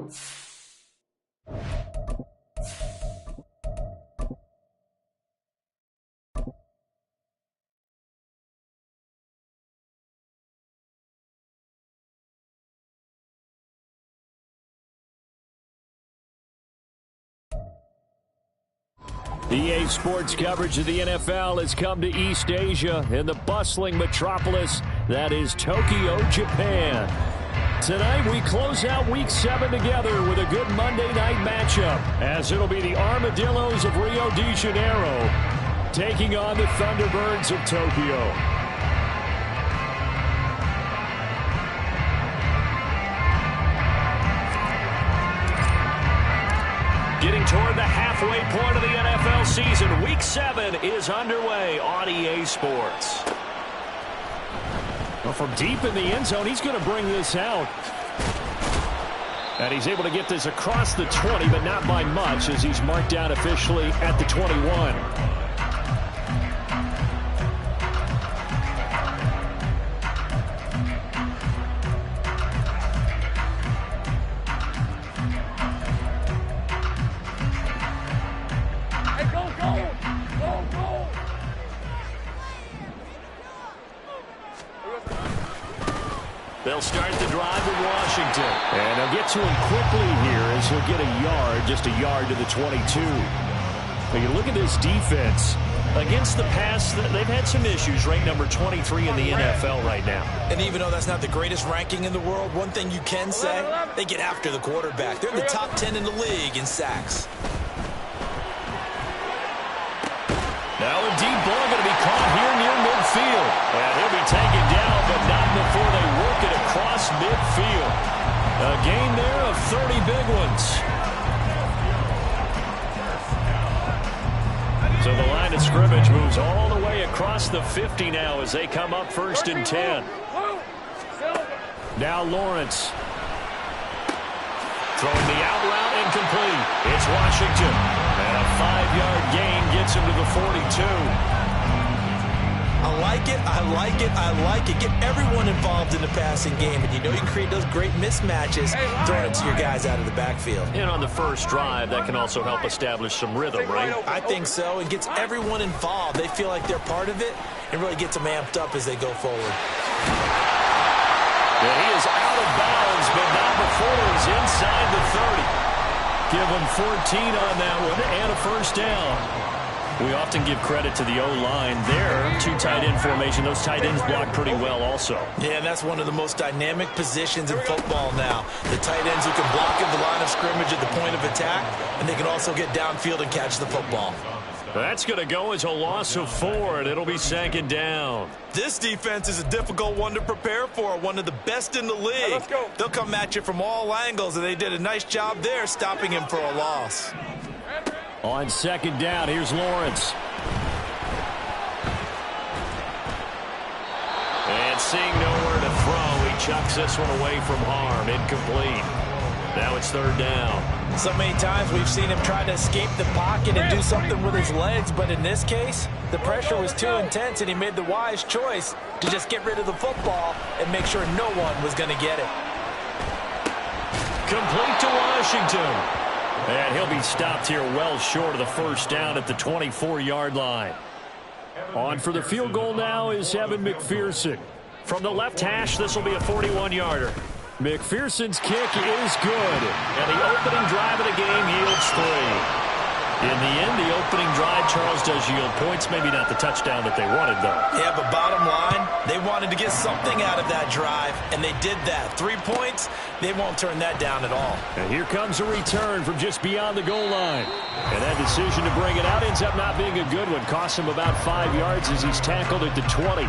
EA Sports coverage of the NFL has come to East Asia in the bustling metropolis that is Tokyo, Japan. Tonight we close out Week 7 together with a good Monday night matchup, as it'll be the Armadillos of Rio de Janeiro taking on the Thunderbirds of Tokyo. Getting toward the halfway point of the NFL season, Week 7 is underway on EA Sports. Well, from deep in the end zone, he's going to bring this out. And he's able to get this across the 20, but not by much, as he's marked down officially at the 21. They'll start the drive with Washington. And they'll get to him quickly here as he'll get a yard, just a yard to the 22. But you look at this defense. Against the pass, they've had some issues. Ranked number 23 in the NFL right now. And even though that's not the greatest ranking in the world, one thing you can say, they get after the quarterback. They're in the top 10 in the league in sacks. Now a deep ball going to be caught here near midfield. And he'll be taken down, but not before they work it across midfield. A gain there of 30 big ones. So the line of scrimmage moves all the way across the 50 now as they come up 1st and 10. Now Lawrence. Throwing the out route incomplete. It's Washington. And a 5-yard gain gets him to the 42. I like it, I like it, I like it. Get everyone involved in the passing game, and you know you can create those great mismatches throwing it to your guys out of the backfield. And on the first drive, that can also help establish some rhythm, right? I think so. It gets everyone involved. They feel like they're part of it and really gets them amped up as they go forward. Yeah, he is out of bounds, but not before he's inside the 30. Give him 14 on that one and a first down. We often give credit to the O-line there. 2 tight end formation. Those tight ends block pretty well also. Yeah, and that's one of the most dynamic positions in football now. The tight ends who can block at the line of scrimmage at the point of attack, and they can also get downfield and catch the football. That's going to go as a loss of 4, and it'll be 2nd down. This defense is a difficult one to prepare for, one of the best in the league. Let's go. They'll come at you from all angles, and they did a nice job there stopping him for a loss. On 2nd down, here's Lawrence. And seeing nowhere to throw, he chucks this one away from harm. Incomplete. Now it's 3rd down. So many times we've seen him try to escape the pocket and do something with his legs, but in this case, the pressure was too intense, and he made the wise choice to just get rid of the football and make sure no one was going to get it. Complete to Washington. And he'll be stopped here well short of the first down at the 24-yard line. On for the field goal now is Evan McPherson. From the left hash, this will be a 41-yarder. McPherson's kick is good, and the opening drive of the game yields 3. In the end, the opening drive, Charles, does yield points. Maybe not the touchdown that they wanted, though. Yeah, but bottom line, they wanted to get something out of that drive, and they did that. 3 points, they won't turn that down at all. And here comes a return from just beyond the goal line. And that decision to bring it out ends up not being a good one. Costs him about 5 yards as he's tackled at the 20.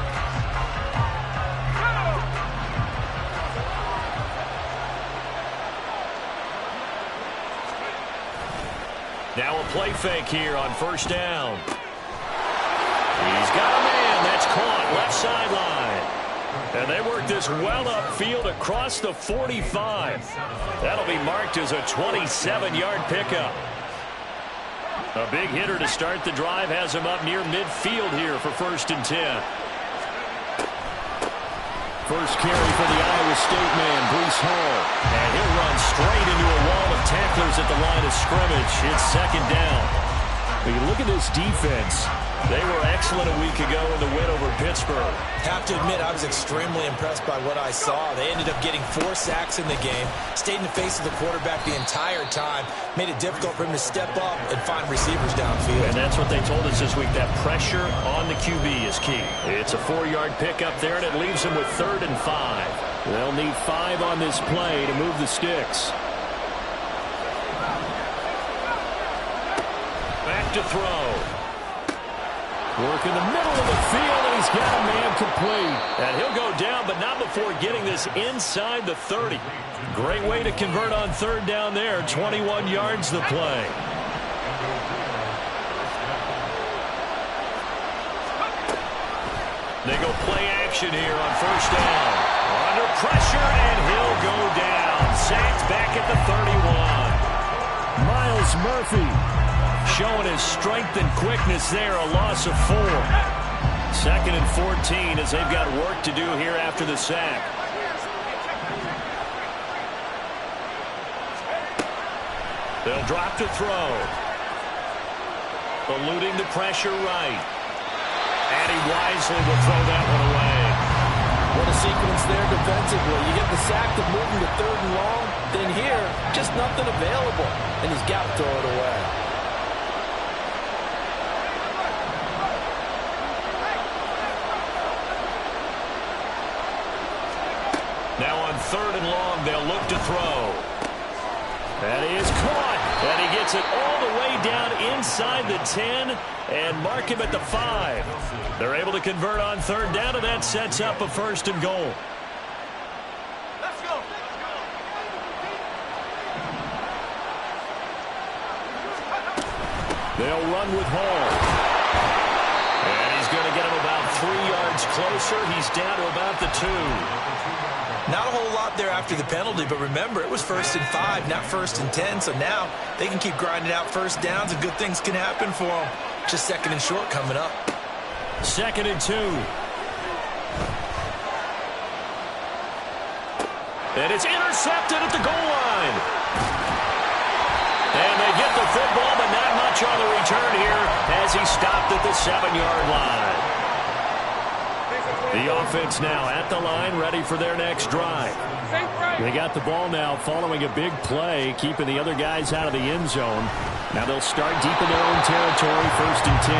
Now a play fake here on 1st down. He's got a man. That's caught left sideline. And they work this well upfield across the 45. That'll be marked as a 27-yard pickup. A big hitter to start the drive has him up near midfield here for 1st and 10. First carry for the Iowa State man, Breece Hall. And he'll run straight into a wall of tacklers at the line of scrimmage. It's second down. When you look at this defense, they were excellent a week ago in the win over Pittsburgh. Have to admit, I was extremely impressed by what I saw. They ended up getting 4 sacks in the game, stayed in the face of the quarterback the entire time, made it difficult for him to step up and find receivers downfield. And that's what they told us this week, that pressure on the QB is key. It's a 4-yard pickup there, and it leaves them with 3rd and 5. They'll need 5 on this play to move the sticks. Back to throw. Work in the middle of the field, and he's got a man complete. And he'll go down, but not before getting this inside the 30. Great way to convert on 3rd down there. 21 yards the play. They go play action here on 1st down. Under pressure, and he'll go down. Sacked back at the 31. Myles Murphy showing his strength and quickness there, a loss of 4. 2nd and 14 as they've got work to do here after the sack. They'll drop to throw. Eluding the pressure right. And he wisely will throw that one away. What a sequence there defensively. You get the sack to move him to 3rd and long, then here, just nothing available. And he's got to throw it away. Now on 3rd and long, they'll look to throw. That is caught. And he gets it all the way down inside the 10 and mark him at the 5. They're able to convert on 3rd down, and that sets up a 1st and goal. Let's go. They'll run with Hall. And he's going to get him about 3 yards closer. He's down to about the 2. Not a whole lot there after the penalty, but remember, it was 1st and 5, not 1st and 10, so now they can keep grinding out 1st downs and good things can happen for them. Just 2nd and short coming up. 2nd and 2. And it's intercepted at the goal line. And they get the football, but not much on the return here as he stopped at the 7-yard line. The offense now at the line, ready for their next drive. They got the ball now following a big play, keeping the other guys out of the end zone. Now they'll start deep in their own territory, 1st and 10.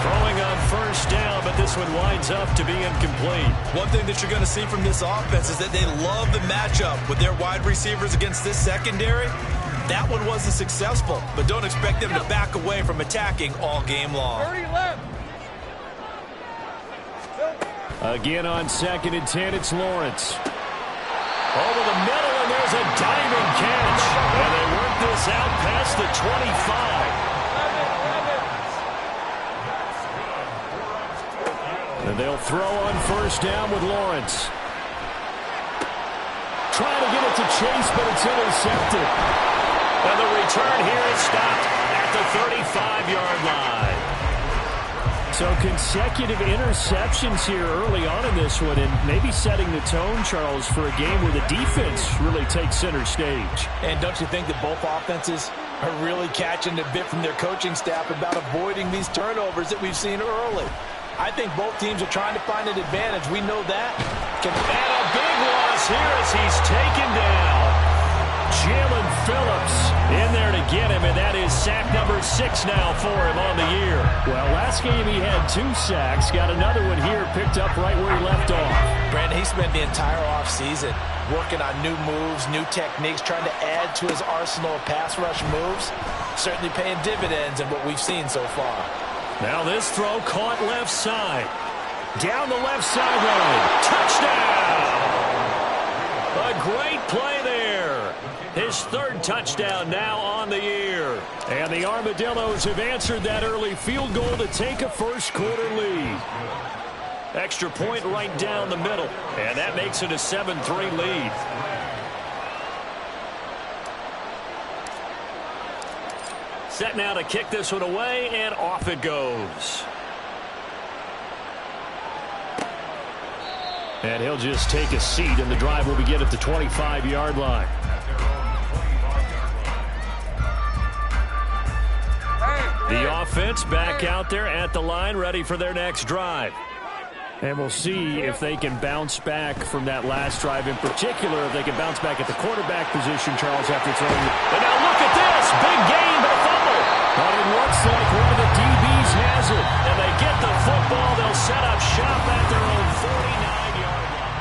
Throwing on 1st down, but this one winds up to be incomplete. One thing that you're going to see from this offense is that they love the matchup with their wide receivers against this secondary. That one wasn't successful, but don't expect them to back away from attacking all game long. 30 left. Again on 2nd and 10, it's Lawrence. Over the middle, and there's a diving catch. And they work this out past the 25. And they'll throw on 1st down with Lawrence. Trying to get it to Chase, but it's intercepted. And the return here is stopped at the 35-yard line. So consecutive interceptions here early on in this one, and maybe setting the tone, Charles, for a game where the defense really takes center stage. And don't you think that both offenses are really catching a bit from their coaching staff about avoiding these turnovers that we've seen early? I think both teams are trying to find an advantage. We know that. And a big loss here as he's taken down. Jalen Phillips in there to get him, and that is sack number 6 now for him on the year. Well, last game he had 2 sacks. Got another one here picked up right where he left off. Brandon, he spent the entire offseason working on new moves, new techniques, trying to add to his arsenal of pass rush moves. Certainly paying dividends in what we've seen so far. Now this throw caught left side. Down the left sideline. Touchdown! A great play there. His 3rd touchdown now on the year. And the Armadillos have answered that early field goal to take a first-quarter lead. Extra point right down the middle. And that makes it a 7-3 lead. Set now to kick this one away, and off it goes. And he'll just take a seat, and the drive will begin at the 25-yard line. The offense back out there at the line, ready for their next drive. And we'll see if they can bounce back from that last drive, in particular, if they can bounce back at the quarterback position, Charles, after throwing it. And now look at this. Big gain, but a fumble. But it looks like one of the DBs has it. And they get the football. They'll set up shop at their own 49-yard line.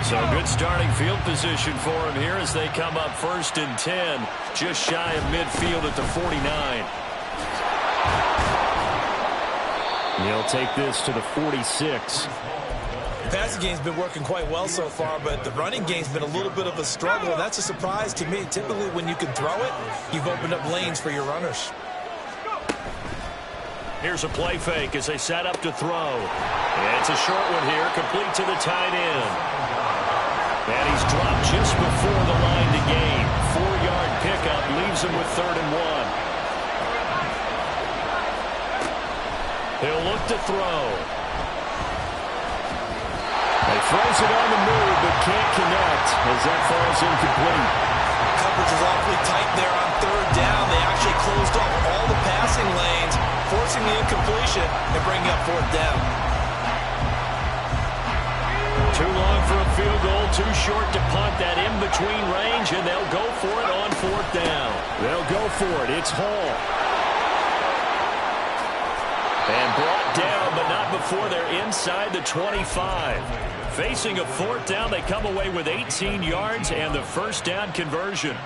So good starting field position for him here as they come up 1st and 10, just shy of midfield at the 49. He'll take this to the 46. The passing game's been working quite well so far, but the running game's been a little bit of a struggle, and that's a surprise to me. Typically, when you can throw it, you've opened up lanes for your runners. Here's a play fake as they set up to throw. It's a short one here, complete to the tight end. And he's dropped just before the line to gain. 4-yard pickup leaves him with 3rd and 1. He'll look to throw. He throws it on the move, but can't connect as that falls incomplete. Coverage is awfully tight there on 3rd down. They actually closed off all the passing lanes, forcing the incompletion and bringing up 4th down. Too long for a field goal, too short to punt that in-between range, and they'll go for it on 4th down. They'll go for it. It's Hall. And brought down, but not before they're inside the 25. Facing a 4th down, they come away with 18 yards and the 1st down conversion.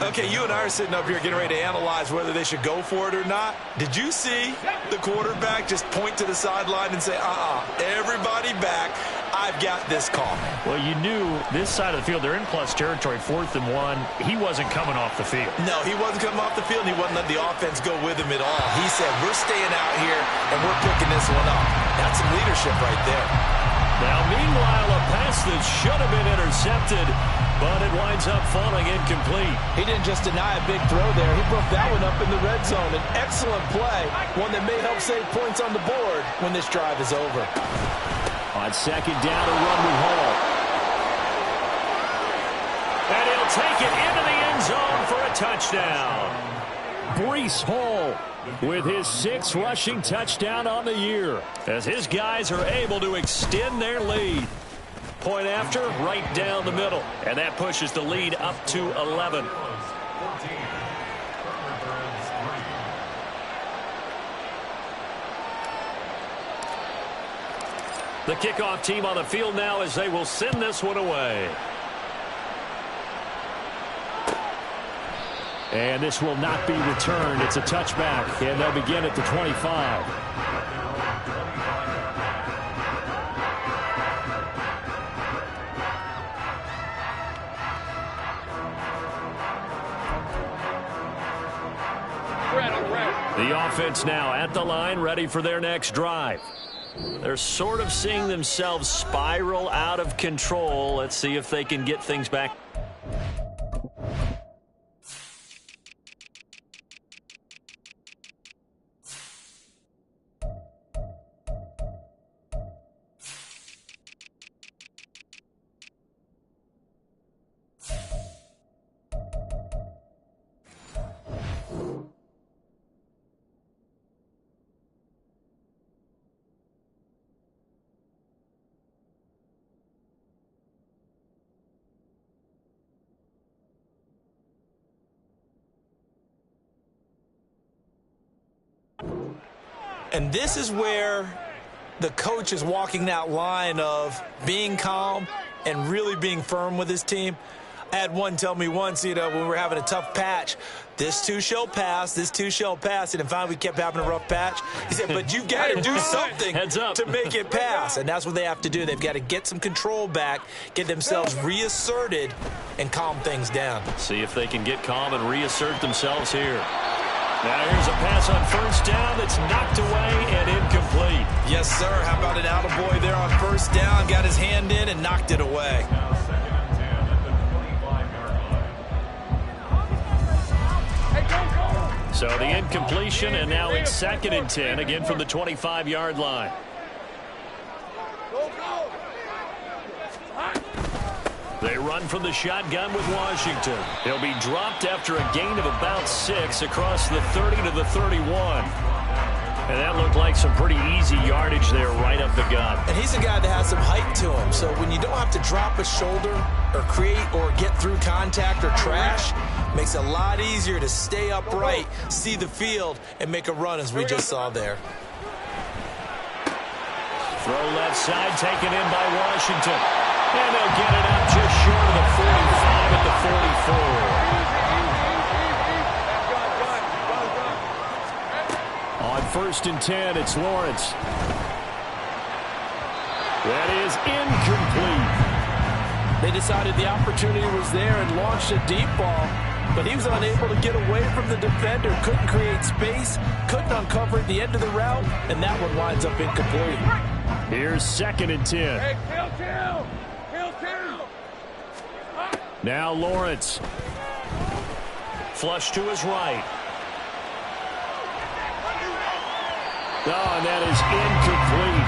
Okay, you and I are sitting up here getting ready to analyze whether they should go for it or not. Did you see the quarterback just point to the sideline and say, everybody back, I've got this call? Well, you knew this side of the field, they're in plus territory, 4th and 1. He wasn't coming off the field. No, he wasn't coming off the field, and he wasn't letting the offense go with him at all. He said, we're staying out here, and we're picking this one up. That's some leadership right there. Now, meanwhile, a pass that should have been intercepted, but it winds up falling incomplete. He didn't just deny a big throw there. He broke that one up in the red zone. An excellent play, one that may help save points on the board when this drive is over. On 2nd down, a run with Hall. And he'll take it into the end zone for a touchdown. Breece Hall with his 6th rushing touchdown on the year as his guys are able to extend their lead. Point after, right down the middle. And that pushes the lead up to 11. The kickoff team on the field now as they will send this one away. And this will not be returned. It's a touchback, and they'll begin at the 25. The offense now at the line, ready for their next drive. They're sort of seeing themselves spiral out of control. Let's see if they can get things back. And this is where the coach is walking that line of being calm and really being firm with his team. I had one tell me once, when we were having a tough patch, this too shall pass, this too shall pass. And finally we kept having a rough patch. He said, but you've got to do something to make it pass. And that's what they have to do. They've got to get some control back, get themselves reasserted, and calm things down. See if they can get calm and reassert themselves here. Now here's a pass on 1st down that's knocked away and incomplete. Yes, sir. How about an attaboy there on 1st down? Got his hand in and knocked it away. So the incompletion, and now it's 2nd and 10, again from the 25-yard line. They run from the shotgun with Washington. He'll be dropped after a gain of about 6 across the 30 to the 31. And that looked like some pretty easy yardage there right up the gut. And he's a guy that has some height to him. So when you don't have to drop a shoulder or create or get through contact or trash, makes it a lot easier to stay upright, see the field, and make a run as we just saw there. Throw left side taken in by Washington. And they'll get it out just short of the 45 at the 44. On 1st and 10, it's Lawrence. That is incomplete. They decided the opportunity was there and launched a deep ball, but he was unable to get away from the defender, couldn't create space, couldn't uncover at the end of the route, and that one winds up incomplete. Here's 2nd and 10. Hey, kill two! Kill two! Now Lawrence. Flush to his right. Oh, and that is incomplete.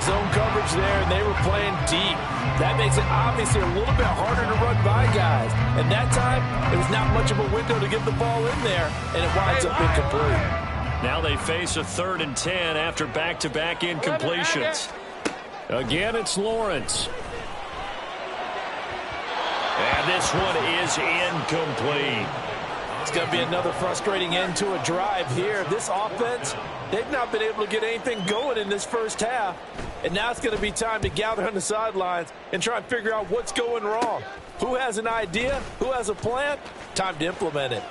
Zone coverage there, and they were playing deep. That makes it obviously a little bit harder to run by guys. And that time, there was not much of a window to get the ball in there, and it winds up incomplete. Now they face a 3rd and 10 after back-to-back incompletions. Again, it's Lawrence. And this one is incomplete. It's going to be another frustrating end to a drive here. This offense, they've not been able to get anything going in this first half. And now it's going to be time to gather on the sidelines and try and figure out what's going wrong. Who has an idea? Who has a plan? Time to implement it.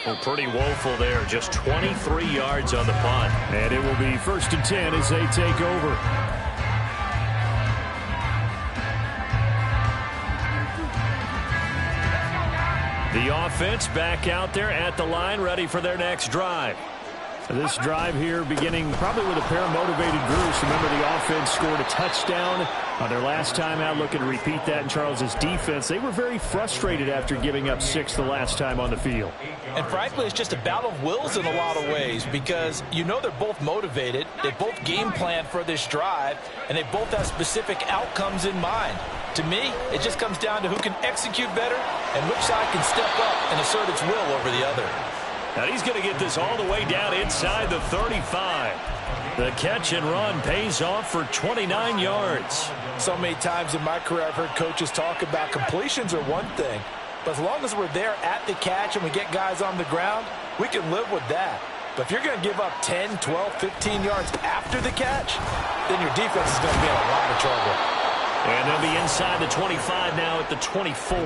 Well, pretty woeful there. Just 23 yards on the punt. And it will be 1st and 10 as they take over. The offense back out there at the line, ready for their next drive. This drive here beginning probably with a pair of motivated groups. Remember, the offense scored a touchdown on their last time out. Looking to repeat that in Charles's defense. They were very frustrated after giving up 6 the last time on the field. And frankly, it's just a battle of wills in a lot of ways because you know they're both motivated. They both game plan for this drive, and they both have specific outcomes in mind. To me, it just comes down to who can execute better and which side can step up and assert its will over the other. Now he's going to get this all the way down inside the 35. The catch and run pays off for 29 yards. So many times in my career I've heard coaches talk about completions are one thing, but as long as we're there at the catch and we get guys on the ground, we can live with that. But if you're going to give up 10, 12, 15 yards after the catch, then your defense is going to be in a lot of trouble. And they'll be inside the 25 now at the 24.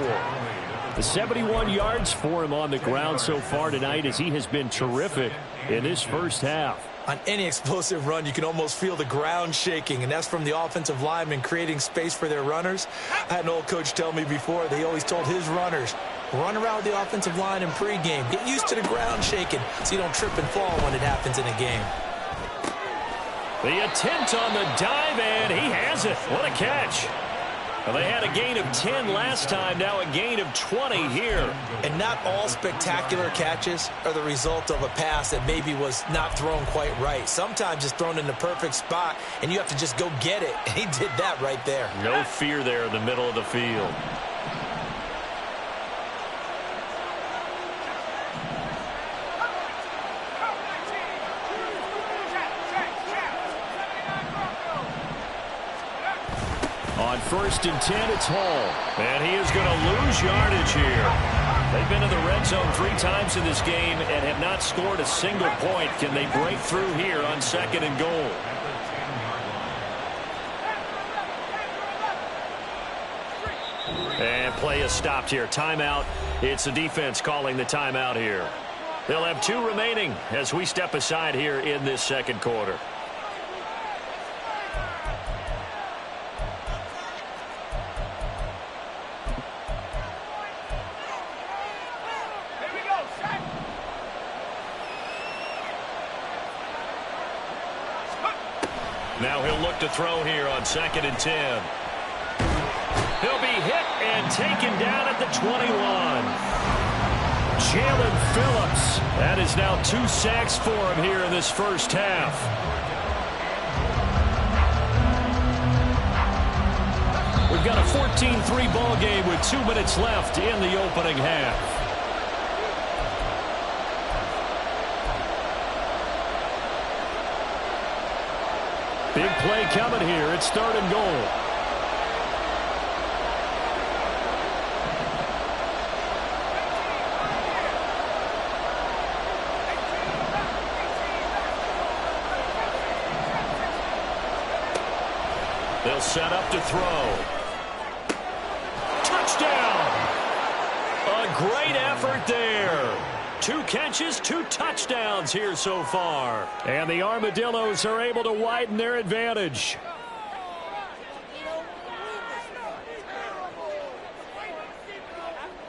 The 71 yards for him on the ground so far tonight as he has been terrific in this first half. On any explosive run, you can almost feel the ground shaking, and that's from the offensive linemen creating space for their runners. I had an old coach tell me before, they always told his runners, run around with the offensive line in pregame. Get used to the ground shaking so you don't trip and fall when it happens in a game. The attempt on the dive, and he has it. What a catch. Well, they had a gain of 10 last time, now a gain of 20 here. And not all spectacular catches are the result of a pass that maybe was not thrown quite right. Sometimes it's thrown in the perfect spot, and you have to just go get it. And he did that right there. No fear there in the middle of the field. On 1st and 10, it's Hall. And he is going to lose yardage here. They've been in the red zone 3 times in this game and have not scored a single point. Can they break through here on 2nd and goal? And play is stopped here. Timeout. It's the defense calling the timeout here. They'll have 2 remaining as we step aside here in this second quarter. Now he'll look to throw here on 2nd and 10. He'll be hit and taken down at the 21. Jalen Phillips. That is now 2 sacks for him here in this first half. We've got a 14-3 ball game with 2 minutes left in the opening half. Big play coming here. It's 3rd and goal. They'll set up to throw. Touchdown! A great effort there. 2 catches, 2 touchdowns here so far. And the Armadillos are able to widen their advantage.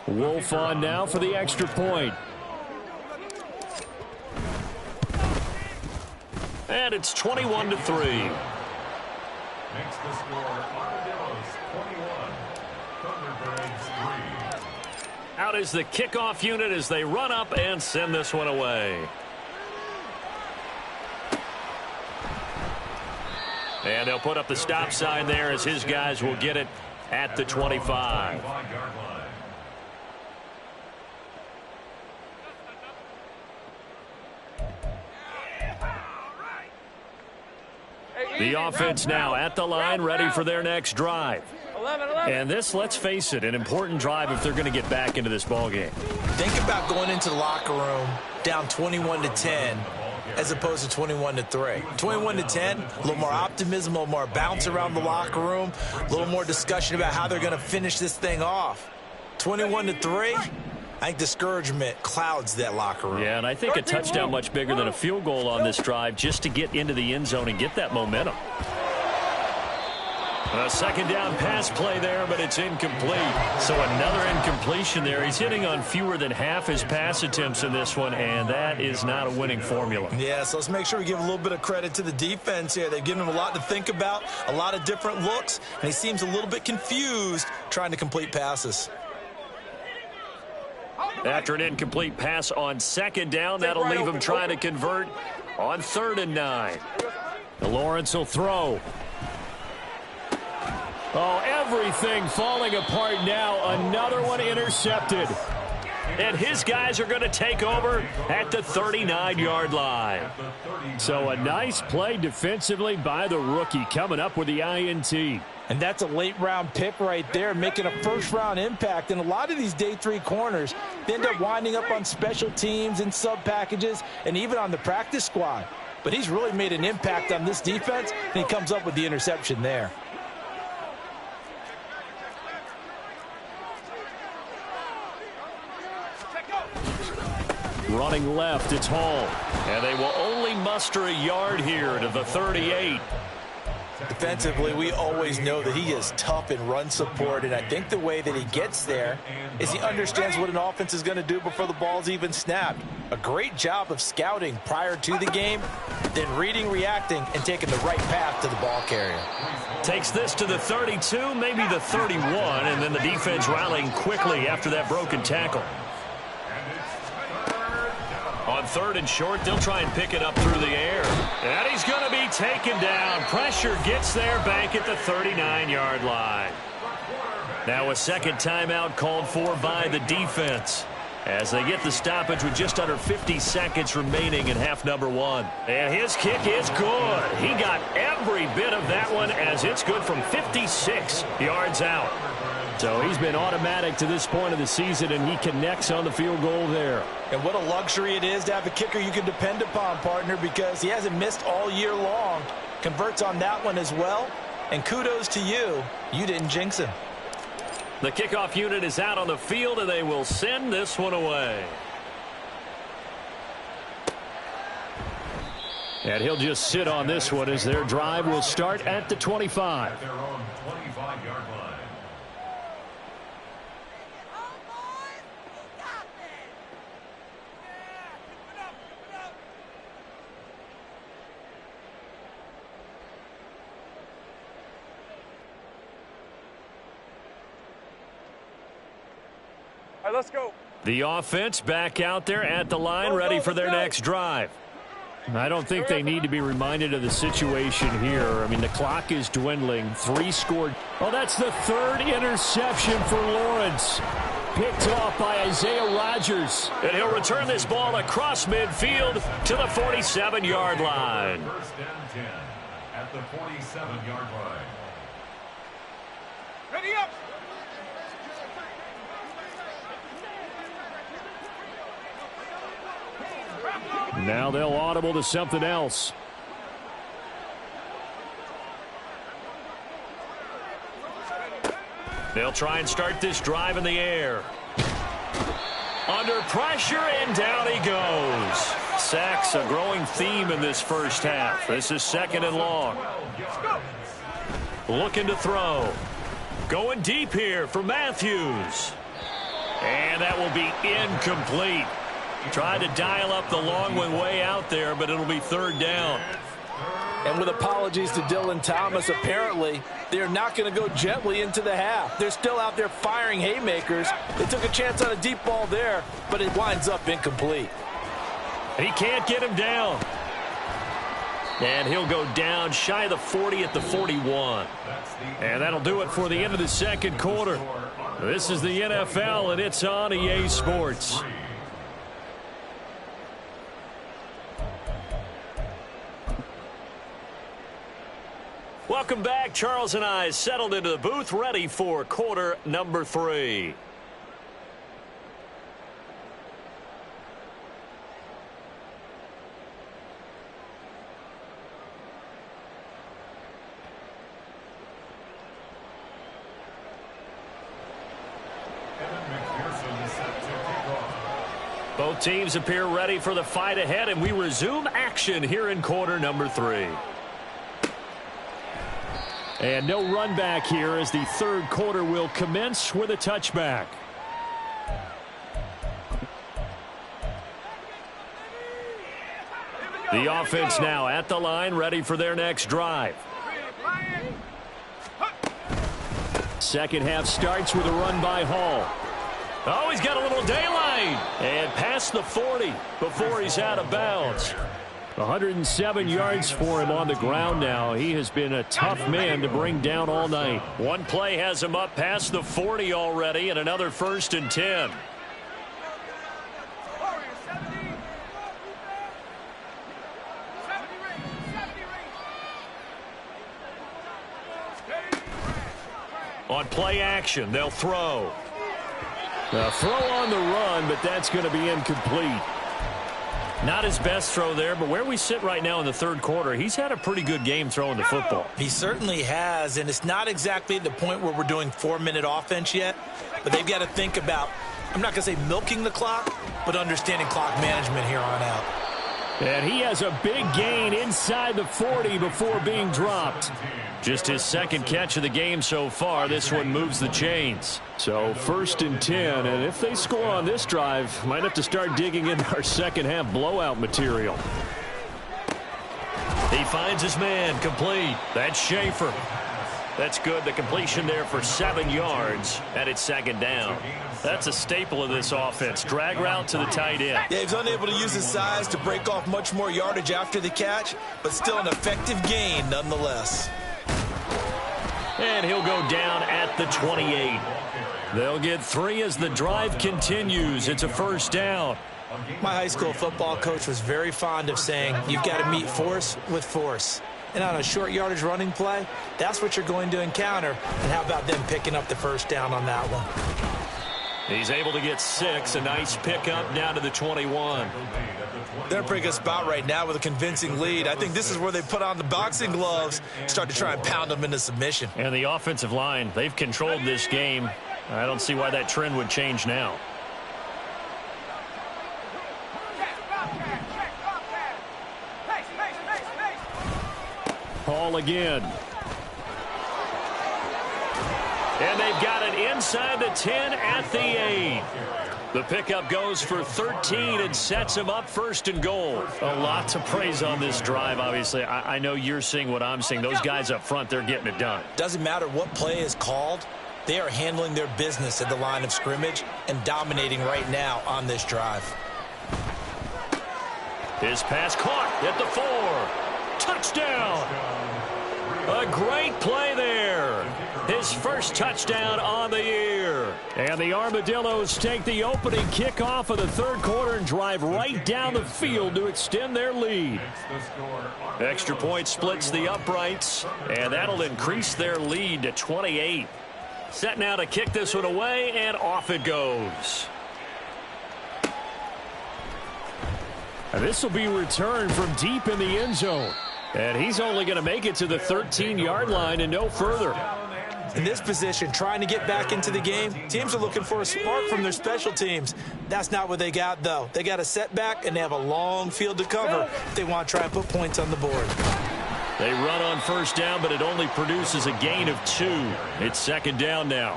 Wolf on now for the extra point. And it's 21-3. Makes the score Armadillos 21, Thunderbirds 3. Out is the kickoff unit as they run up and send this one away. And they'll put up the stop sign there as his guys will get it at the 25. The offense now at the line, ready for their next drive. 11. And this, let's face it, an important drive if they're going to get back into this ballgame. Think about going into the locker room down 21-10 as opposed to 21-3. 21-10, a little more optimism, a little more bounce around the locker room, a little more discussion about how they're going to finish this thing off. 21-3. I think discouragement clouds that locker room. Yeah, and I think a touchdown much bigger than a field goal on this drive just to get into the end zone and get that momentum. A 2nd down pass play there, but it's incomplete. So another incompletion there. He's hitting on fewer than half his pass attempts in this one, and that is not a winning formula. Yeah, so let's make sure we give a little bit of credit to the defense here. They've given him a lot to think about, a lot of different looks, and he seems a little bit confused trying to complete passes. After an incomplete pass on 2nd down, that'll leave him trying to convert on 3rd and 9. Lawrence will throw. Oh, everything falling apart now. Another one intercepted. And his guys are going to take over at the 39-yard line. So a nice play defensively by the rookie coming up with the INT. And that's a late-round pick right there, making a first-round impact. And a lot of these day 3 corners end up winding up on special teams and sub-packages and even on the practice squad. But he's really made an impact on this defense, and he comes up with the interception there. Running left, it's Hall. And they will only muster a yard here to the 38. Defensively, we always know that he is tough in run support, and I think the way that he gets there is he understands what an offense is going to do before the ball's even snapped. A great job of scouting prior to the game, then reading, reacting, and taking the right path to the ball carrier. Takes this to the 32, maybe the 31, and then the defense rallying quickly after that broken tackle. On 3rd and short, they'll try and pick it up through the air. And he's going to be taken down. Pressure gets there back at the 39-yard line. Now a 2nd timeout called for by the defense as they get the stoppage with just under 50 seconds remaining in half number 1. And his kick is good. He got every bit of that one as it's good from 56 yards out. So he's been automatic to this point of the season, and he connects on the field goal there. And what a luxury it is to have a kicker you can depend upon, partner, because he hasn't missed all year long. Converts on that one as well. And kudos to you. You didn't jinx him. The kickoff unit is out on the field, and they will send this one away. And he'll just sit on this one as their drive will start at the 25. Their own 25-yard line. All right, let's go. The offense back out there at the line, ready for their next drive. I don't think they need to be reminded of the situation here. I mean, the clock is dwindling. 3 scored. Oh, that's the 3rd interception for Lawrence. Picked off by Isaiah Rodgers. And he'll return this ball across midfield to the 47-yard line. First and 10 at the 47-yard line. Ready up. Now they'll audible to something else. They'll try and start this drive in the air. Under pressure, and down he goes. Sacks, a growing theme in this first half. This is 2nd and long. Looking to throw. Going deep here for Matthews. And that will be incomplete. Tried to dial up the long one way out there, but it'll be 3rd down. And with apologies to Dylan Thomas, apparently they're not going to go gently into the half. They're still out there firing haymakers. They took a chance on a deep ball there, but it winds up incomplete. He can't get him down. And he'll go down shy of the 40 at the 41. And that'll do it for the end of the 2nd quarter. This is the NFL, and it's on EA Sports. Welcome back. Charles and I settled into the booth, ready for quarter number 3. Both teams appear ready for the fight ahead, and we resume action here in quarter number 3. And no run back here as the 3rd quarter will commence with a touchback. The offense now at the line, ready for their next drive. Second half starts with a run by Hall. Oh, he's got a little daylight. And past the 40 before he's out of bounds. 107 yards for him on the ground now. He has been a tough man to bring down all night. One play has him up past the 40 already, and another 1st and 10. On play action, they'll throw. A throw on the run, but that's going to be incomplete. Not his best throw there, but where we sit right now in the 3rd quarter, he's had a pretty good game throwing the football. He certainly has, and it's not exactly the point where we're doing 4-minute offense yet, but they've got to think about, I'm not going to say milking the clock, but understanding clock management here on out. And he has a big gain inside the 40 before being dropped. Just his 2nd catch of the game so far. This one moves the chains. So 1st and 10, and if they score on this drive, might have to start digging into our 2nd half blowout material. He finds his man, complete. That's Schaefer. That's good. The completion there for 7 yards, and it's 2nd down. That's a staple of this offense. Drag route to the tight end. Yeah, he's unable to use his size to break off much more yardage after the catch, but still an effective gain nonetheless. And he'll go down at the 28. They'll get 3 as the drive continues. It's a 1st down. My high school football coach was very fond of saying, you've got to meet force with force. And on a short yardage running play, that's what you're going to encounter. And how about them picking up the 1st down on that one? He's able to get 6. A nice pickup down to the 21. They're in a pretty good spot right now with a convincing lead. I think this is where they put on the boxing gloves, start to try and pound them into submission. And the offensive line, they've controlled this game. I don't see why that trend would change now. Hall again. And they've got it inside the 10 at the 8. The pickup goes for 13 and sets him up 1st and goal. A lot to praise on this drive, obviously. I know you're seeing what I'm seeing. Those guys up front, they're getting it done. Doesn't matter what play is called. They are handling their business at the line of scrimmage and dominating right now on this drive. His pass caught at the 4. Touchdown! A great play there. His first touchdown on the year. And the Armadillos take the opening kickoff of the third quarter and drive right down the field to extend their lead. Extra point splits the uprights, and that'll increase their lead to 28. Set now to kick this one away, and off it goes. And this will be returned from deep in the end zone. And he's only going to make it to the 13-yard line and no further. In this position, trying to get back into the game, teams are looking for a spark from their special teams. That's not what they got, though. They got a setback, and they have a long field to cover if they want to try and put points on the board. They run on first down, but it only produces a gain of 2. It's second down now.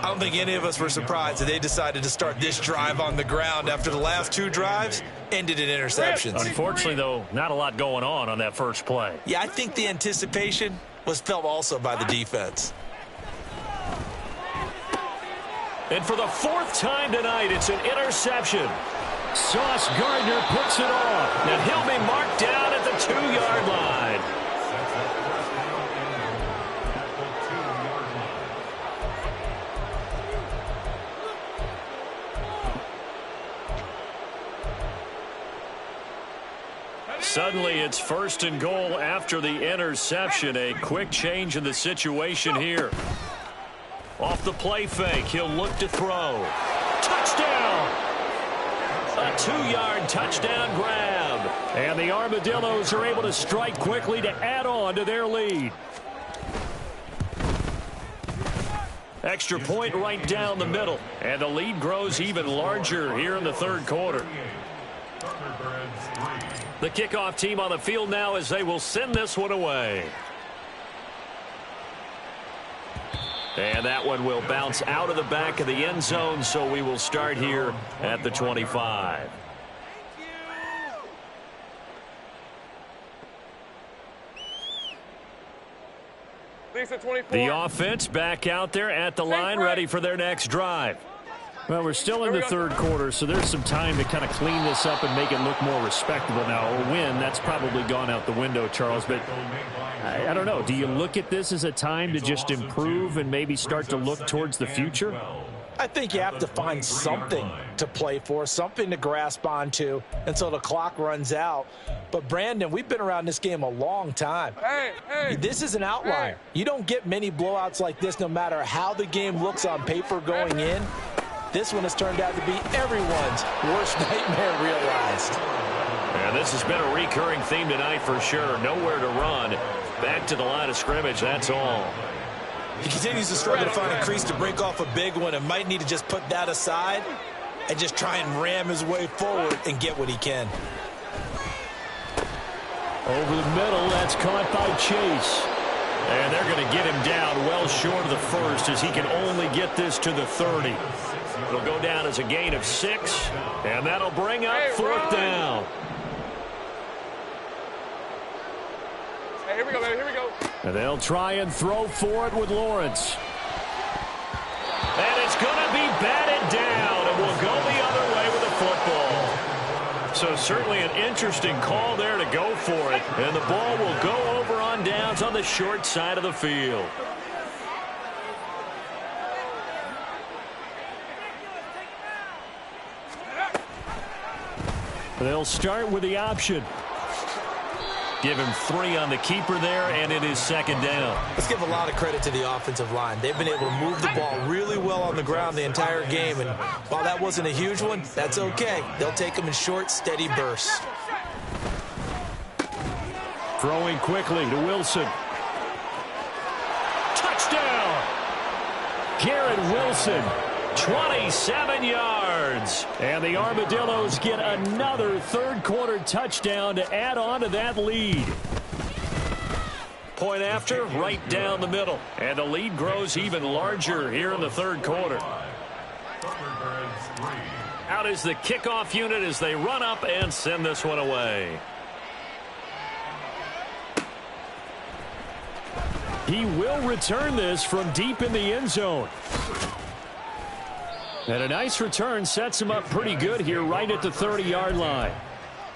I don't think any of us were surprised that they decided to start this drive on the ground after the last 2 drives ended in interceptions. Unfortunately, though, not a lot going on that first play. Yeah, I think the anticipation was felt also by the defense. And for the 4th time tonight, it's an interception. Sauce Gardner puts it off. And he'll be marked down at the 2-yard line. Suddenly, it's 1st and goal after the interception. A quick change in the situation here. Off the play fake, he'll look to throw. Touchdown! A 2-yard touchdown grab. And the Armadillos are able to strike quickly to add on to their lead. Extra point right down the middle. And the lead grows even larger here in the third quarter. The kickoff team on the field now as they will send this one away. And that one will bounce out of the back of the end zone, so we will start here at the 25. The offense back out there at the line, ready for their next drive. Well, we're still in the third quarter, so there's some time to kind of clean this up and make it look more respectable now. A win, that's probably gone out the window, Charles, but I don't know. Do you look at this as a time to just improve and maybe start to look towards the future? I think you have to find something to play for, something to grasp onto until the clock runs out. But, Brandon, we've been around this game a long time. This is an outlier. You don't get many blowouts like this no matter how the game looks on paper going in. This one has turned out to be everyone's worst nightmare realized. Yeah, this has been a recurring theme tonight for sure. Nowhere to run. Back to the line of scrimmage, that's all. He continues to struggle to find a crease to break off a big one and might need to just put that aside and just try and ram his way forward and get what he can. Over the middle, that's caught by Chase. And they're going to get him down well short of the first as he can only get this to the 30. It'll go down as a gain of 6, and that'll bring up 4th down. Hey, here we go, baby. Here we go. And they'll try and throw for it with Lawrence. And it's going to be batted down, and we'll go the other way with the football. So certainly an interesting call there to go for it, and the ball will go over on downs on the short side of the field. They'll start with the option. Give him 3 on the keeper there, and it is second down. Let's give a lot of credit to the offensive line. They've been able to move the ball really well on the ground the entire game, and while that wasn't a huge one, that's okay. They'll take them in short, steady bursts. Throwing quickly to Wilson. Touchdown! Garrett Wilson. 27 yards. And the Armadillos get another third-quarter touchdown to add on to that lead. Point after, right down the middle. And the lead grows even larger here in the third quarter. Out is the kickoff unit as they run up and send this one away. He will return this from deep in the end zone. And a nice return sets him up pretty good here right at the 30-yard line.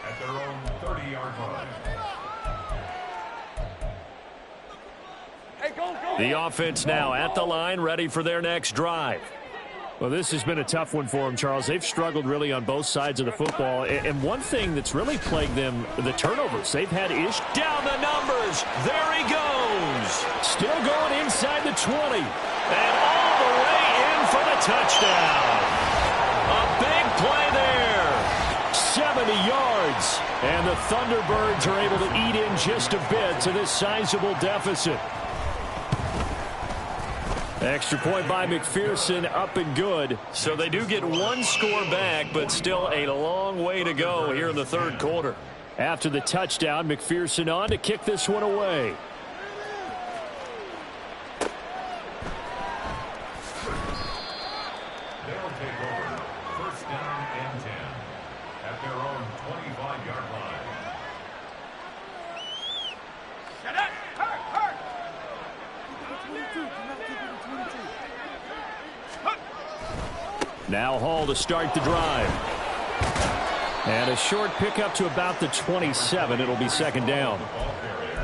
At their own 30-yard line. Hey, go, go. The offense now at the line, ready for their next drive. Well, this has been a tough one for them, Charles. They've struggled really on both sides of the football. And one thing that's really plagued them, the turnovers. They've had ish. Down the numbers. There he goes. Still going inside the 20. And all the way in for the touchdown. A big play there. 70 yards. And the Thunderbirds are able to eat in just a bit to this sizable deficit. Extra point by McPherson, up and good. So they do get one score back, but still a long way to go here in the third quarter. After the touchdown, McPherson on to kick this one away. They'll take over. First down and 10 at their own 25-yard line. Shut up. Hurt. Now Hall to start the drive. And a short pickup to about the 27. It'll be second down.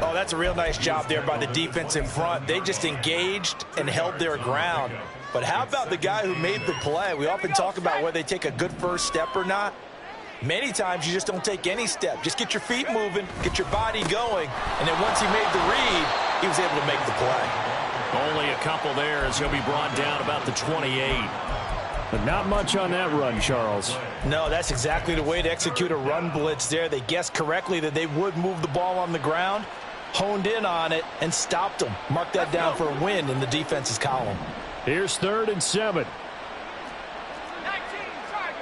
Oh, that's a real nice job there by the defense in front. They just engaged and held their ground. But how about the guy who made the play? We often talk about whether they take a good first step or not. Many times you just don't take any step. Just get your feet moving, get your body going, and then once he made the read, he was able to make the play. Only a couple there as he'll be brought down about the 28. But not much on that run, Charles. No, that's exactly the way to execute a run blitz there. They guessed correctly that they would move the ball on the ground, honed in on it, and stopped them. Mark that down for a win in the defense's column. Here's 3rd and 7. 19, Tiger,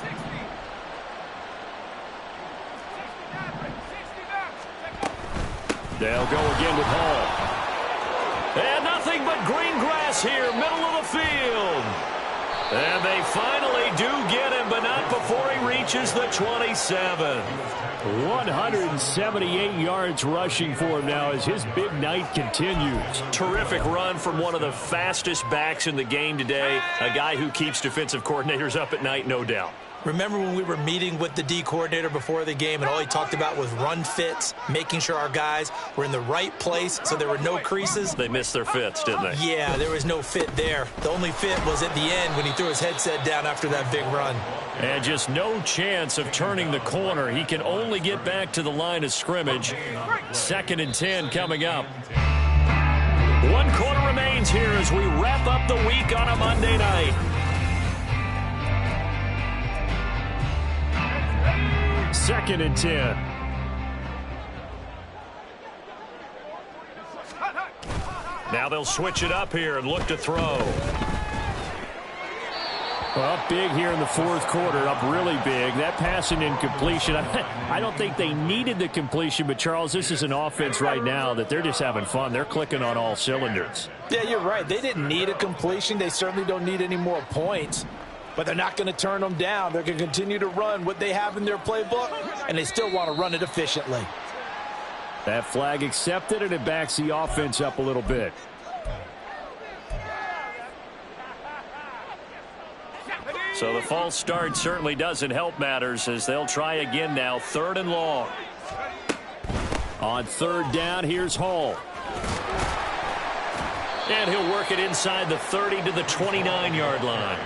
60. 69. They'll go again with Hall. And nothing but green grass here, middle of the field. And they finally do get him, but not before he reaches the 27. 178 yards rushing for him now as his big night continues. Terrific run from one of the fastest backs in the game today. A guy who keeps defensive coordinators up at night, no doubt. Remember when we were meeting with the D coordinator before the game and all he talked about was run fits, making sure our guys were in the right place so there were no creases? They missed their fits, didn't they? Yeah, there was no fit there. The only fit was at the end when he threw his headset down after that big run. And just no chance of turning the corner. He can only get back to the line of scrimmage. 2nd and 10 coming up. 1 quarter remains here as we wrap up the week on a Monday night. 2nd and 10. Now they'll switch it up here and look to throw. Well, big here in the 4th quarter, up really big. That passing incompletion, I don't think they needed the completion, but Charles, this is an offense right now that they're just having fun. They're clicking on all cylinders. Yeah, you're right. They didn't need a completion. They certainly don't need any more points. But they're not going to turn them down. They're going to continue to run what they have in their playbook, and they still want to run it efficiently. That flag accepted, and it backs the offense up a little bit. So the false start certainly doesn't help matters as they'll try again now. 3rd and long. On 3rd down, here's Hall. And he'll work it inside the 30 to the 29-yard line.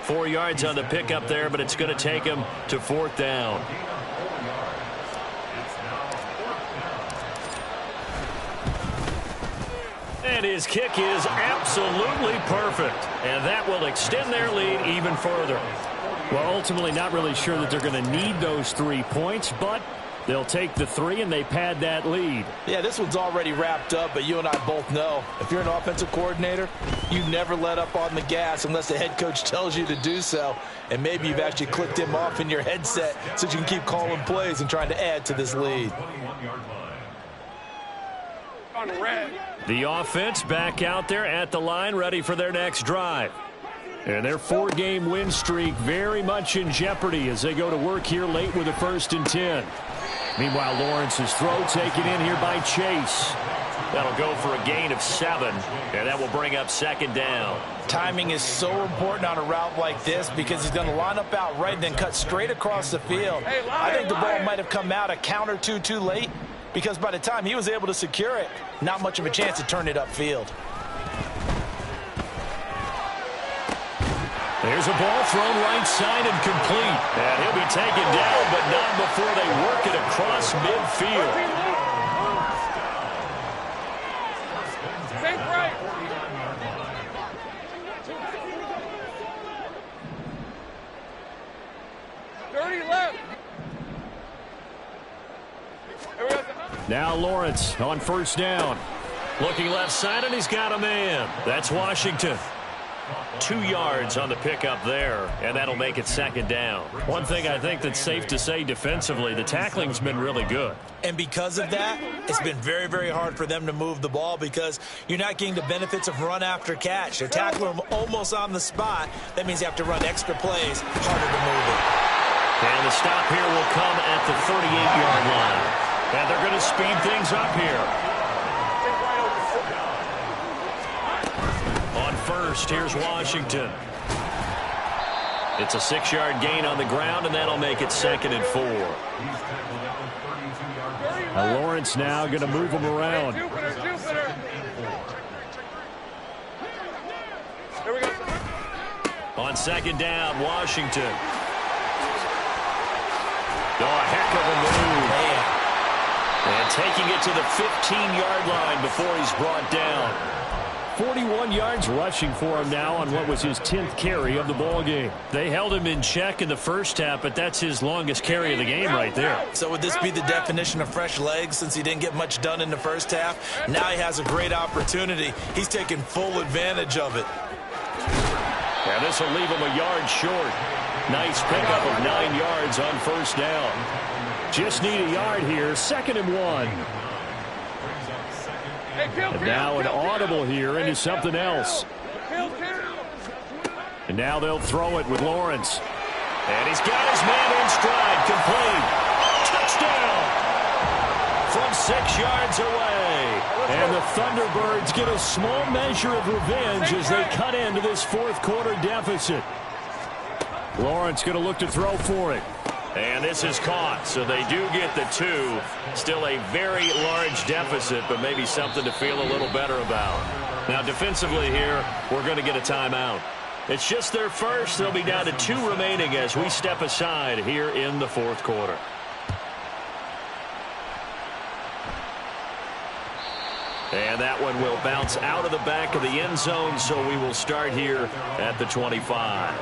4 yards on the pickup there, but it's going to take him to 4th down. And his kick is absolutely perfect. And that will extend their lead even further. Well, ultimately not really sure that they're going to need those 3 points, but they'll take the 3 and they pad that lead. Yeah, this one's already wrapped up, but you and I both know if you're an offensive coordinator, you never let up on the gas unless the head coach tells you to do so. And maybe you've actually clicked him off in your headset so you can keep calling plays and trying to add to this lead. On red. The offense back out there at the line, ready for their next drive. And their 4-game win streak very much in jeopardy as they go to work here late with a 1st and 10. Meanwhile, Lawrence's throw taken in here by Chase. That'll go for a gain of 7, and that will bring up 2nd down. Timing is so important on a route like this because he's going to line up out right and then cut straight across the field. I think the ball might have come out a count or two too late because by the time he was able to secure it, not much of a chance to turn it upfield. There's a ball thrown right side and complete. And he'll be taken down, but not before they work it across midfield. Think right. Left. Now Lawrence on 1st down. Looking left side, and he's got a man. That's Washington. 2 yards on the pickup there, and that'll make it 2nd down. One thing I think that's safe to say defensively, the tackling's been really good. And because of that, it's been very, very hard for them to move the ball because you're not getting the benefits of run after catch. They're tackling them almost on the spot. That means you have to run extra plays, harder to move it. And the stop here will come at the 38-yard line. And they're going to speed things up here. On 1st, here's Washington. It's a 6-yard gain on the ground, and that'll make it 2nd and 4. Now Lawrence now going to move him around. Jupiter. Here we go. On 2nd down, Washington. Oh, a heck of a move. And taking it to the 15-yard line before he's brought down. 41 yards rushing for him now on what was his 10th carry of the ball game. They held him in check in the first half, but that's his longest carry of the game right there. So would this be the definition of fresh legs since he didn't get much done in the first half? Now he has a great opportunity. He's taking full advantage of it. And this will leave him a yard short. Nice pickup of 9 yards on 1st down. Just need a yard here, 2nd and 1. And now an audible here into something else. And now they'll throw it with Lawrence. And he's got his man in stride, complete. Touchdown! From 6 yards away. And the Thunderbirds get a small measure of revenge as they cut into this 4th quarter deficit. Lawrence going to look to throw for it. And this is caught, so they do get the 2. Still a very large deficit, but maybe something to feel a little better about. Now, defensively here, we're going to get a timeout. It's just their first. They'll be down to 2 remaining as we step aside here in the 4th quarter. And that one will bounce out of the back of the end zone, so we will start here at the 25.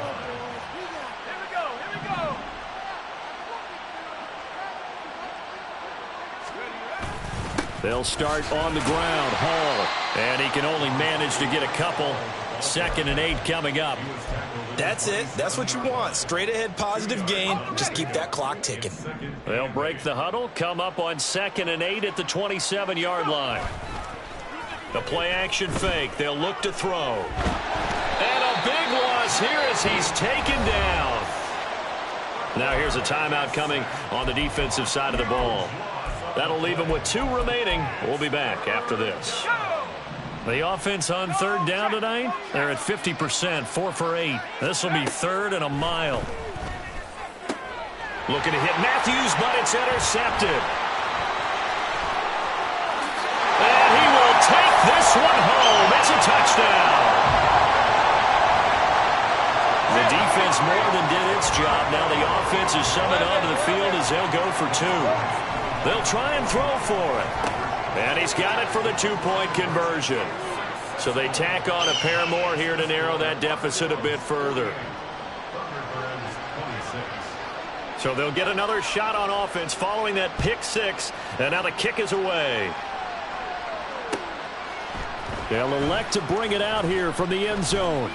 They'll start on the ground. Hall. And he can only manage to get a couple. 2nd and 8 coming up. That's it. That's what you want. Straight ahead positive gain. Just keep that clock ticking. They'll break the huddle. Come up on 2nd and 8 at the 27-yard line. The play action fake. They'll look to throw. And a big loss here as he's taken down. Now here's a timeout coming on the defensive side of the ball. That'll leave him with 2 remaining. We'll be back after this. The offense on 3rd down tonight, they're at 50%, 4 for 8. This will be 3rd and a mile. Looking to hit Matthews, but it's intercepted. And he will take this one home. It's a touchdown. The defense more than did its job. Now the offense is summoned onto the field as they'll go for 2. They'll try and throw for it. And he's got it for the 2-point conversion. So they tack on a pair more here to narrow that deficit a bit further. So they'll get another shot on offense following that pick 6. And now the kick is away. They'll elect to bring it out here from the end zone.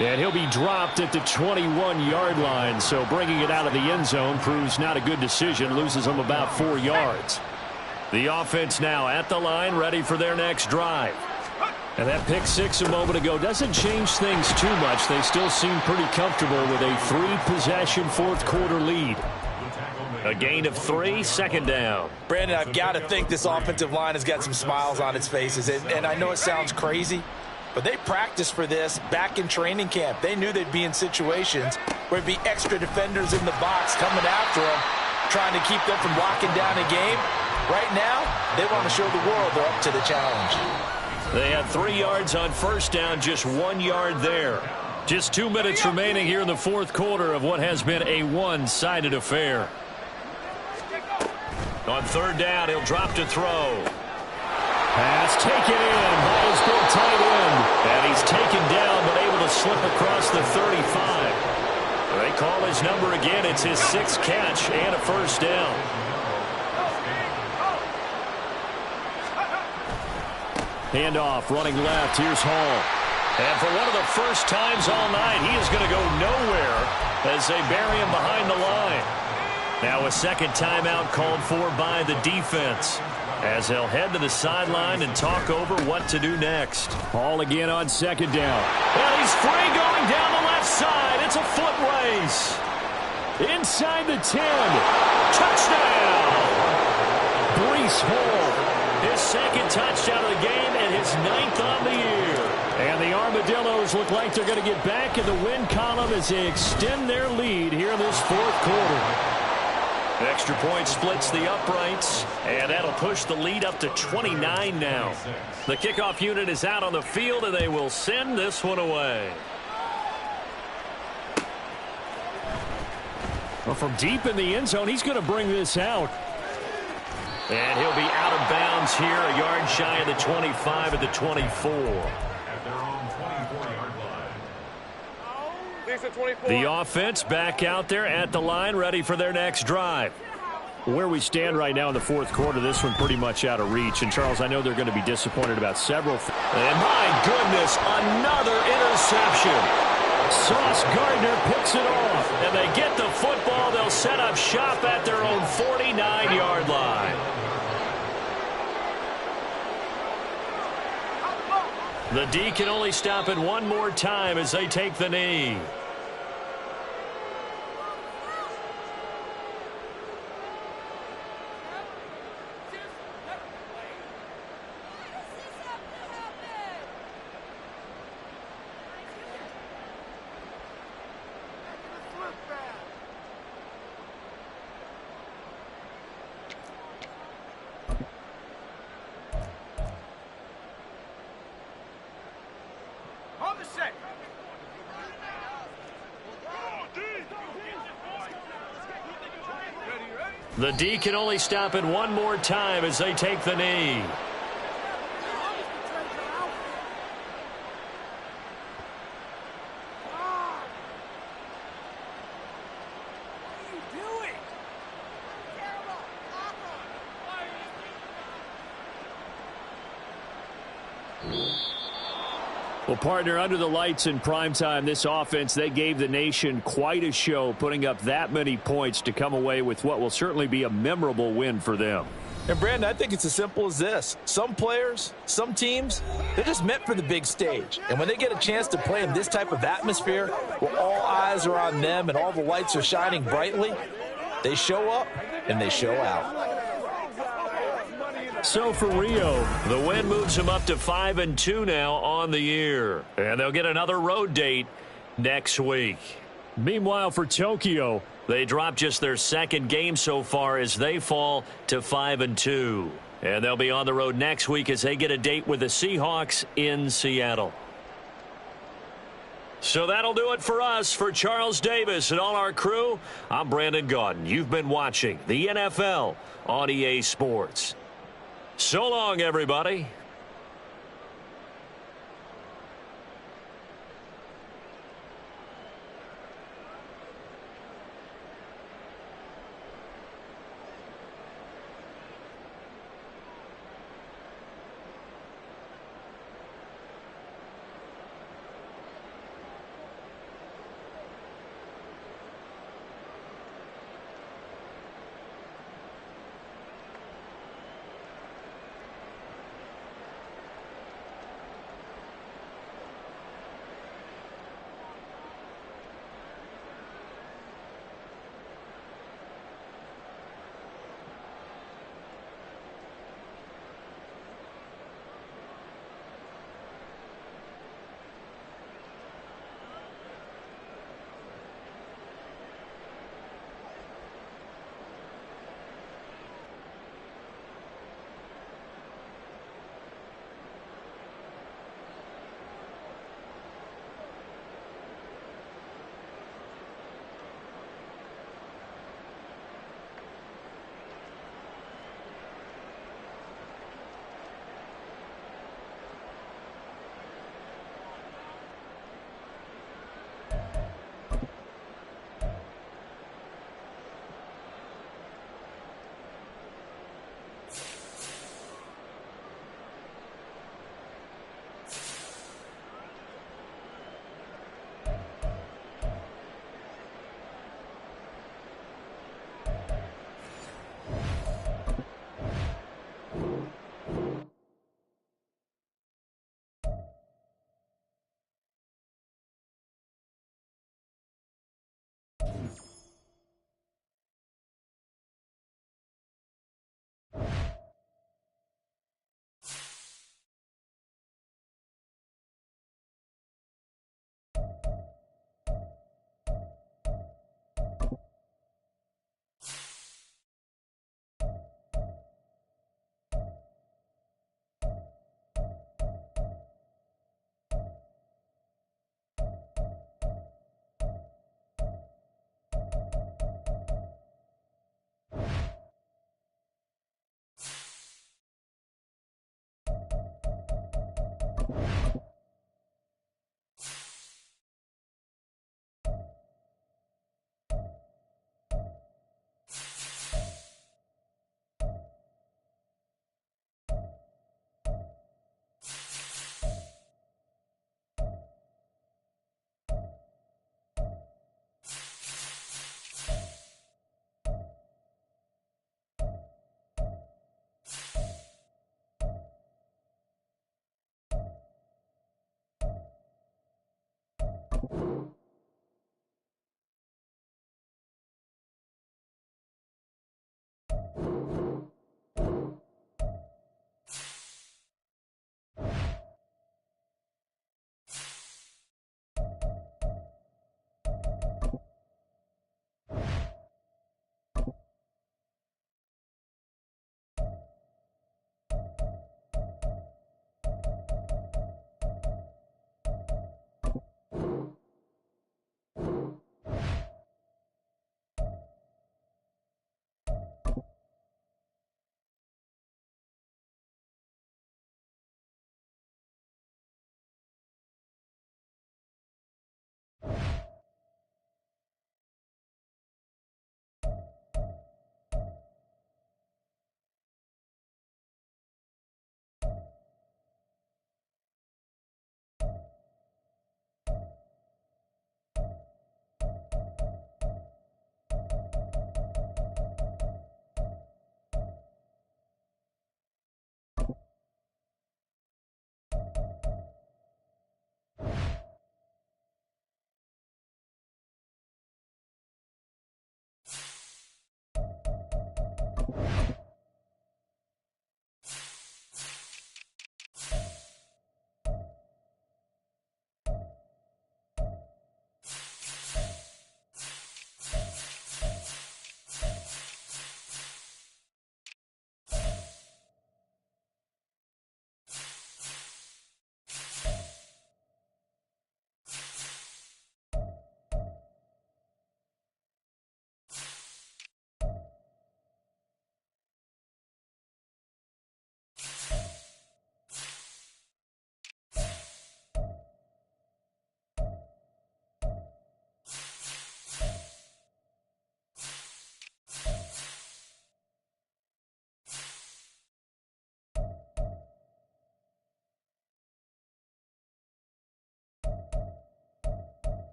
And he'll be dropped at the 21-yard line, so bringing it out of the end zone proves not a good decision, loses them about 4 yards. The offense now at the line, ready for their next drive. And that pick 6 a moment ago doesn't change things too much. They still seem pretty comfortable with a 3-possession 4th quarter lead. A gain of 3, second down. Brandon, I've got to think this offensive line has got some smiles on its faces. And I know it sounds crazy, but they practiced for this back in training camp. They knew they'd be in situations where there'd be extra defenders in the box coming after them, trying to keep them from locking down a game. Right now, they want to show the world they're up to the challenge. They had 3 yards on first down, just 1 yard there. Just 2 minutes remaining here in the fourth quarter of what has been a one-sided affair. On third down, he'll drop to throw. Pass taken in by his big tight end. And he's taken down but able to slip across the 35. They call his number again. It's his 6th catch and a first down. Handoff running left. Here's Hall. And for one of the first times all night, he is going to go nowhere as they bury him behind the line. Now a second timeout called for by the defense as they'll head to the sideline and talk over what to do next. Hall again on second down. And he's free going down the left side. It's a foot race. Inside the 10. Touchdown. Breece Hall. His second touchdown of the game and his 9th on the year. And the Armadillos look like they're going to get back in the win column as they extend their lead here in this fourth quarter. Extra point splits the uprights, and that'll push the lead up to 29 now. The kickoff unit is out on the field, and they will send this one away. Well, from deep in the end zone, he's going to bring this out. And he'll be out of bounds here, a yard shy of the 25 at the 24. At their own 24-yard line. The offense back out there at the line, ready for their next drive. Where we stand right now in the fourth quarter, this one pretty much out of reach. And, Charles, I know they're going to be disappointed about several. And, my goodness, another interception. Sauce Gardner picks it off, and they get the football. They'll set up shop at their own 49-yard line. The D can only stop it one more time as they take the knee. The D can only stop it one more time as they take the knee. Well, partner, under the lights in primetime, this offense, they gave the nation quite a show, putting up that many points to come away with what will certainly be a memorable win for them. And, Brandon, I think it's as simple as this. Some players, some teams, they're just meant for the big stage. And when they get a chance to play in this type of atmosphere where all eyes are on them and all the lights are shining brightly, they show up and they show out. So for Rio, the win moves them up to 5-2 now on the year. And they'll get another road date next week. Meanwhile, for Tokyo, they dropped just their second game so far as they fall to 5-2. And they'll be on the road next week as they get a date with the Seahawks in Seattle. So that'll do it for us. For Charles Davis and all our crew, I'm Brandon Gaudin. You've been watching the NFL on EA Sports. So long, everybody. You